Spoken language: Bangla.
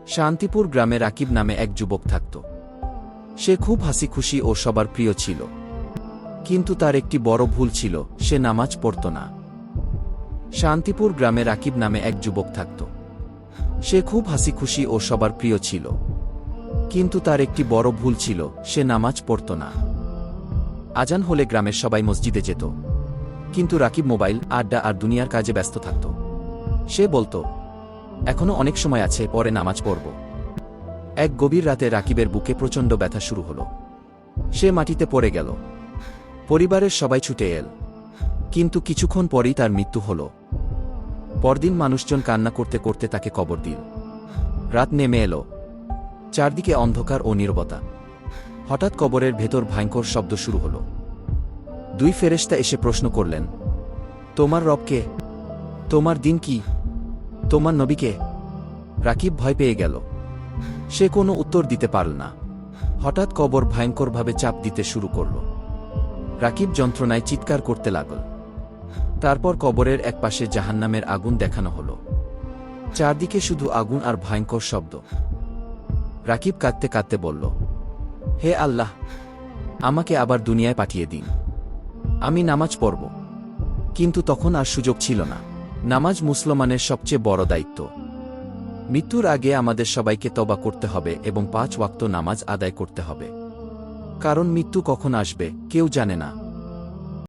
শান্তিপুর গ্রামে রাকিব নামে এক যুবক থাকত। সে খুব হাসিখুশি ও সবার প্রিয় ছিল। কিন্তু তার একটি বড় ভুল ছিল, সে নামাজ পড়ত না। শান্তিপুর গ্রামে রাকিব নামে এক যুবক থাকত। সে খুব হাসিখুশি ও সবার প্রিয় ছিল। কিন্তু তার একটি বড় ভুল ছিল, সে নামাজ পড়ত না। আজান হলে গ্রামের সবাই মসজিদে যেত। কিন্তু রাকিব মোবাইল, আড্ডা আর দুনিয়ার কাজে ব্যস্ত থাকত। সে বলত, এখনো অনেক সময় আছে, পরে নামাজ পড়ব। এক গভীর রাতে রাকিবের বুকে প্রচণ্ড ব্যথা শুরু হল। সে মাটিতে পড়ে গেল। পরিবারের সবাই ছুটে এল। কিন্তু কিছুক্ষণ পরেই তার মৃত্যু হল। পরদিন মানুষজন কান্না করতে করতে তাকে কবর দিল। রাত নেমে এলো। চারদিকে অন্ধকার ও নীরবতা। হঠাৎ কবরের ভেতর ভয়ঙ্কর শব্দ শুরু হল। দুই ফেরেশতা এসে প্রশ্ন করলেন, তোমার রব কে? তোমার দিন কি? তোমার নবী কে? রাকিব ভয় পেয়ে গেল। সে কোনো উত্তর দিতে পারল না। হঠাৎ কবর ভয়ঙ্করভাবে চাপ দিতে শুরু করল। রাকিব যন্ত্রণায় চিৎকার করতে লাগল। তারপর কবরের একপাশে জাহান্নামের আগুন দেখানো হল। চারদিকে শুধু আগুন আর ভয়ঙ্কর শব্দ। রাকিব কাঁদতে কাঁদতে বলল, হে আল্লাহ, আমাকে আবার দুনিয়ায় পাঠিয়ে দিন। আমি নামাজ পড়ব। কিন্তু তখন আর সুযোগ ছিল না। নামাজ মুসলমানের সবচেয়ে বড় দায়িত্ব। মৃত্যুর আগে আমাদের সবাইকে তওবা করতে হবে এবং 5 ওয়াক্ত নামাজ আদায় করতে হবে। কারণ মৃত্যু কখন আসবে কেউ জানে না।